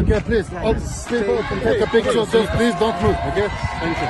Okay, please. All people can take a picture, so please don't move. Okay? Thank you.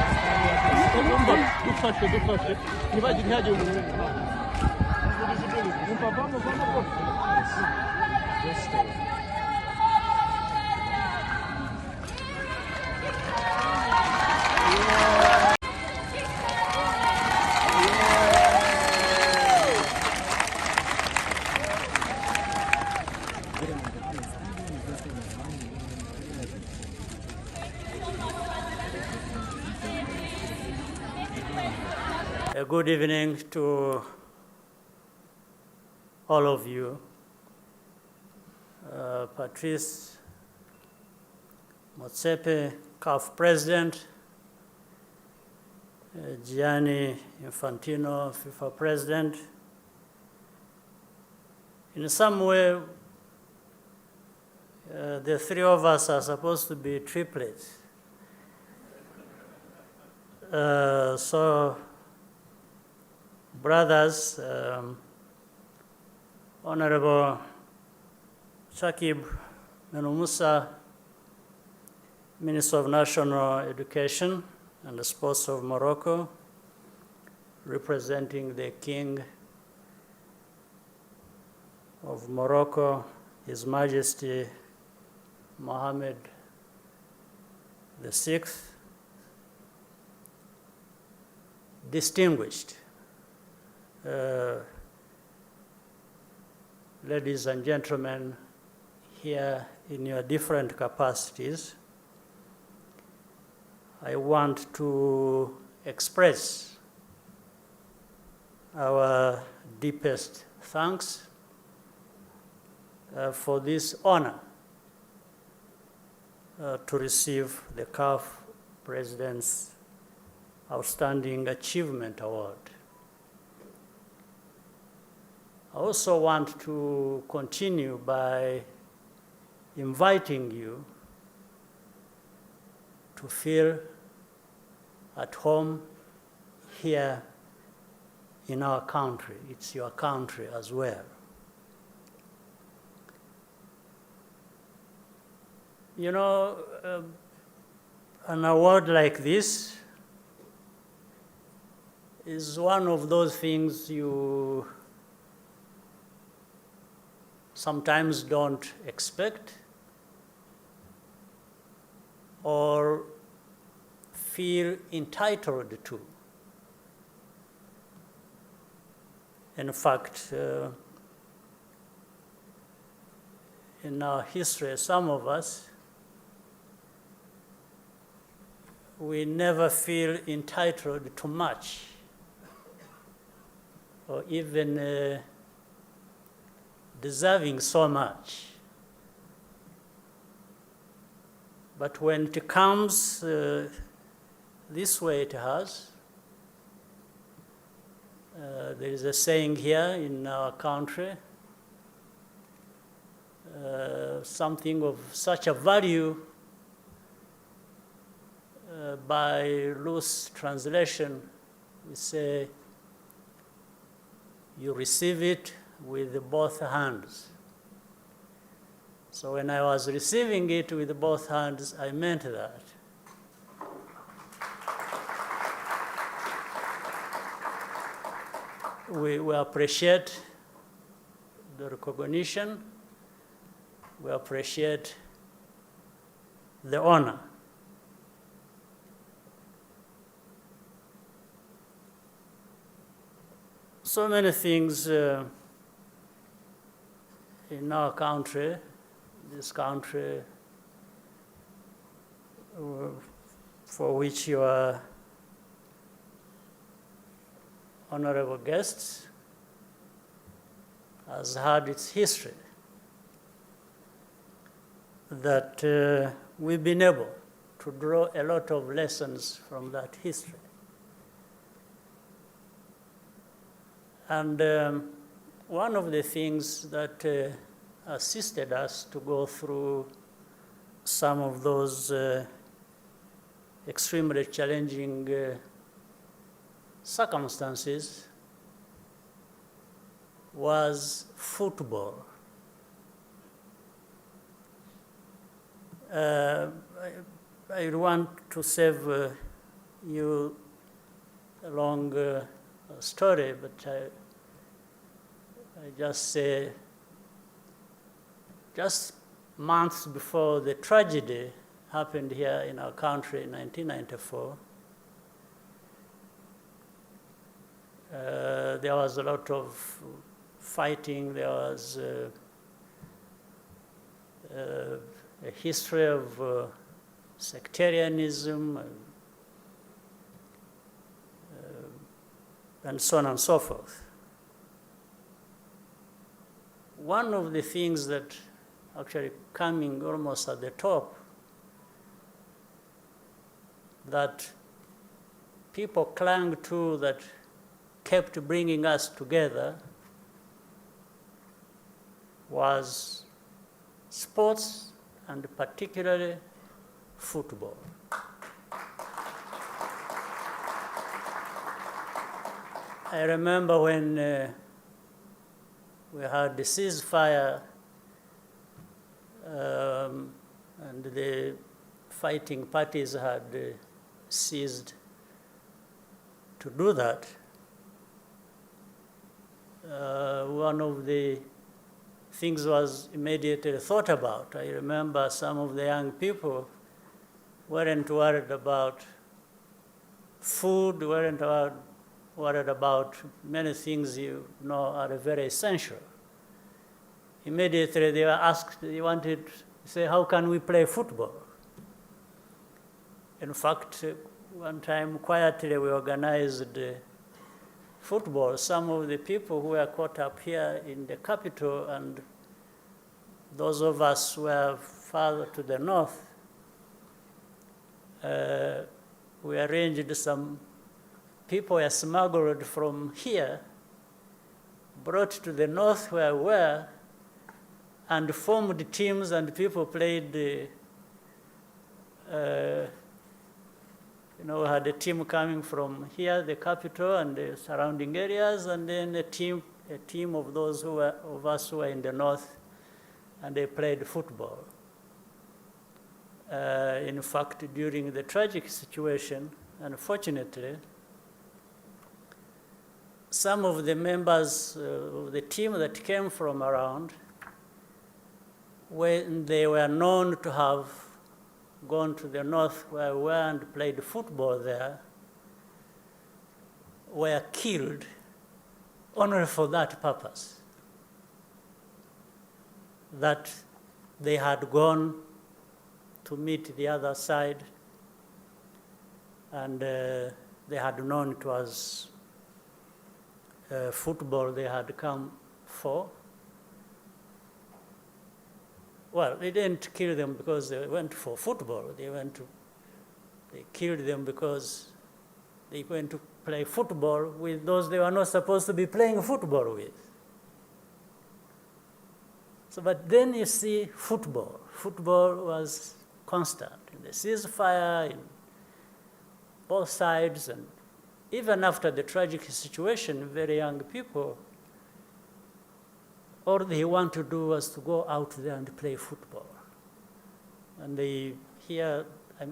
Good evening to all of you. Patrice Motsepe, CAF President, Gianni Infantino, FIFA President. In some way, the three of us are supposed to be triplets. So, brothers, Honorable Shakib Menumusa, Minister of National Education and Sports of Morocco, representing the King of Morocco, His Majesty Mohammed VI, distinguished ladies and gentlemen here in your different capacities, I want to express our deepest thanks for this honor to receive the CAF President's Outstanding Achievement Award. I also want to continue by inviting you to feel at home here in our country. It's your country as well. You know, an award like this is one of those things you sometimes don't expect or feel entitled to. In fact, in our history, some of us, we never feel entitled to much, or even deserving so much. But when it comes this way it has, there is a saying here in our country, something of such a value, by loose translation, we say, you receive it with both hands. So when I was receiving it with both hands, I meant that. We appreciate the recognition we appreciate the honor. So many things in our country, this country for which you are honorable guests, has had its history, that we've been able to draw a lot of lessons from that history. And one of the things that assisted us to go through some of those extremely challenging circumstances was football. I want to save you a long story, but I just say, just months before the tragedy happened here in our country in 1994, there was a lot of fighting. There was a history of sectarianism and so on and so forth. One of the things that actually coming almost at the top that people clung to, that kept bringing us together, was sports, and particularly football. I remember when we had the ceasefire and the fighting parties had ceased to do that. One of the things was immediately thought about. I remember some of the young people weren't worried about food, weren't worried about many things you know are very essential. Immediately they were asked, they wanted to say, how can we play football? In fact, one time quietly we organized football. Some of the people who were caught up here in the capital and those of us who were farther to the north, we arranged some people were smuggled from here, brought to the north where we were, and formed teams, and people played, we had a team coming from here, the capital, and the surrounding areas, and then a team of those of us who were in the north, and they played football. In fact, during the tragic situation, unfortunately, some of the members of the team that came from around, when they were known to have gone to the north where we were and played football there, were killed only for that purpose, that they had gone to meet the other side, and they had known it was football they had come for. Well, they didn't kill them because they went for football. They killed them because they went to play football with those they were not supposed to be playing football with. So, but then you see football. Football was constant in the ceasefire, in both sides, and even after the tragic situation, very young people, all they want to do was to go out there and play football. And here,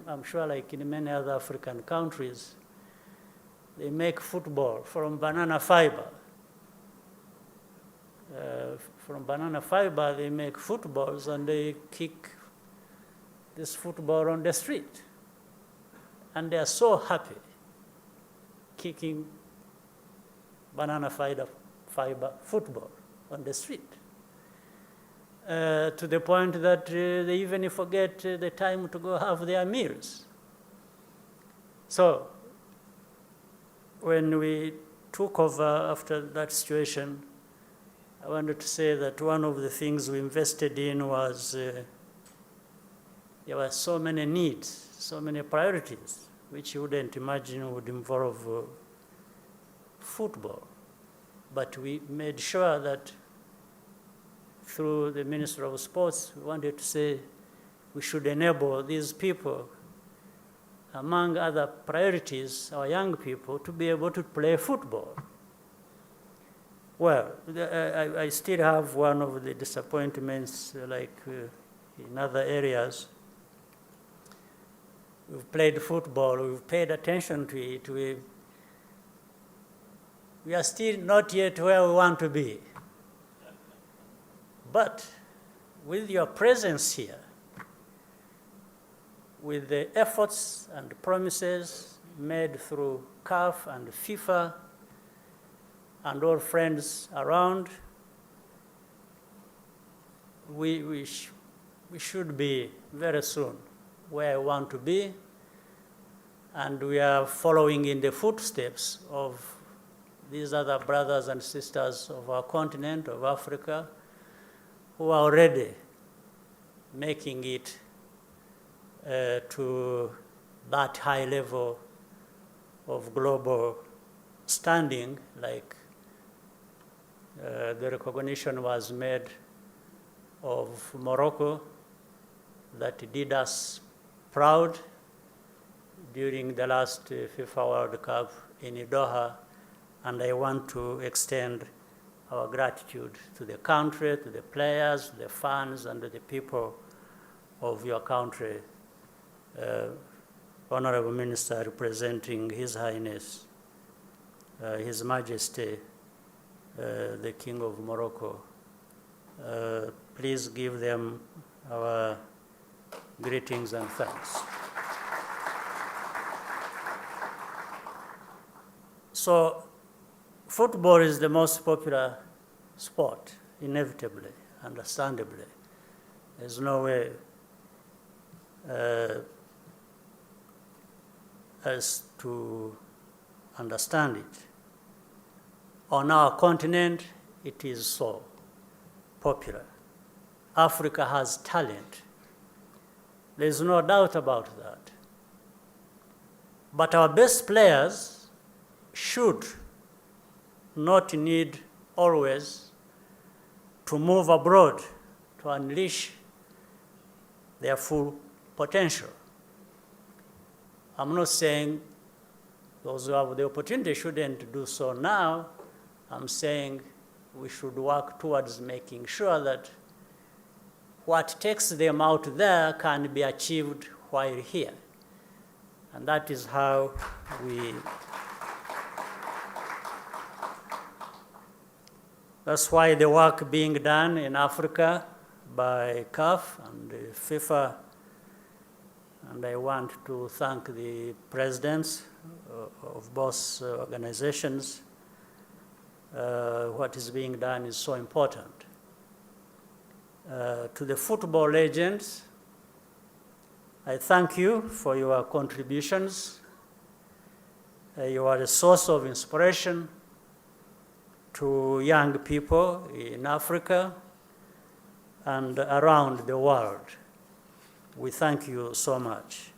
I'm sure like in many other African countries, they make football from banana fiber. from banana fiber, they make footballs, and they kick this football on the street. And they are so happy kicking banana fiber football on the street, to the point that they even forget the time to go have their meals. So when we took over after that situation, I wanted to say that one of the things we invested in was there were so many needs, so many priorities, which you wouldn't imagine would involve football. But we made sure that through the Minister of Sports, we wanted to say we should enable these people, among other priorities, our young people, to be able to play football. Well, I still have one of the disappointments, like in other areas. We've played football, we've paid attention to it. We are still not yet where we want to be. But with your presence here, with the efforts and promises made through CAF and FIFA and all friends around, we should be very soon where I want to be, and we are following in the footsteps of these other brothers and sisters of our continent, of Africa, who are already making it to that high level of global standing, like the recognition was made of Morocco, that did us proud during the last FIFA World Cup in Doha, and I want to extend our gratitude to the country, to the players, the fans, and the people of your country. Honorable Minister representing His Highness, His Majesty, the King of Morocco, please give them our greetings and thanks. So, football is the most popular sport, inevitably, understandably. There's no way else to understand it. On our continent, it is so popular. Africa has talent. There's no doubt about that. But our best players should not need always to move abroad to unleash their full potential. I'm not saying those who have the opportunity shouldn't do so now. I'm saying we should work towards making sure that what takes them out there can be achieved while here. And that is how that's why the work being done in Africa by CAF and FIFA, and I want to thank the presidents of both organizations. What is being done is so important. To the football legends, I thank you for your contributions. You are a source of inspiration to young people in Africa and around the world. We thank you so much.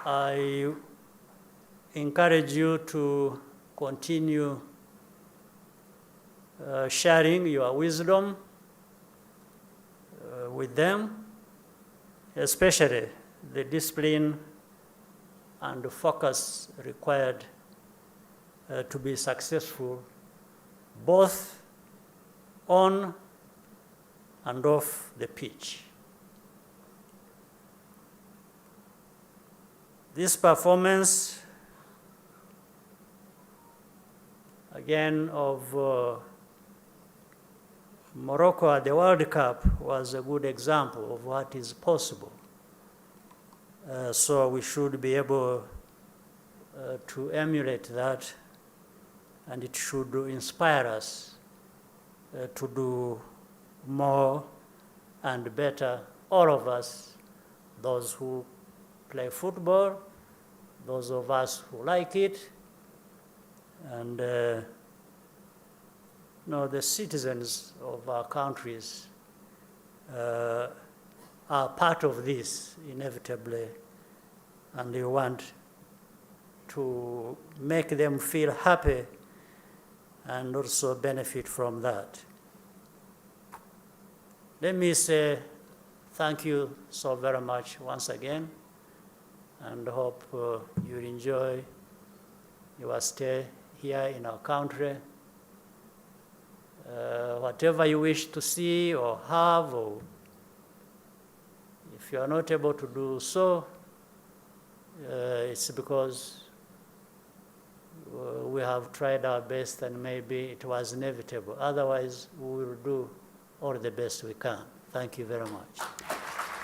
I encourage you to continue sharing your wisdom with them, especially the discipline and the focus required to be successful both on and off the pitch. This performance again of Morocco at the World Cup was a good example of what is possible. So we should be able to emulate that, and it should inspire us to do more and better, all of us, those who play football, those of us who like it, and the citizens of our countries are part of this inevitably, and we want to make them feel happy and also benefit from that. Let me say thank you so very much once again, and hope you enjoy your stay here in our country. Whatever you wish to see or have, or if you are not able to do so, it's because we have tried our best and maybe it was inevitable. Otherwise, we will do all the best we can. Thank you very much.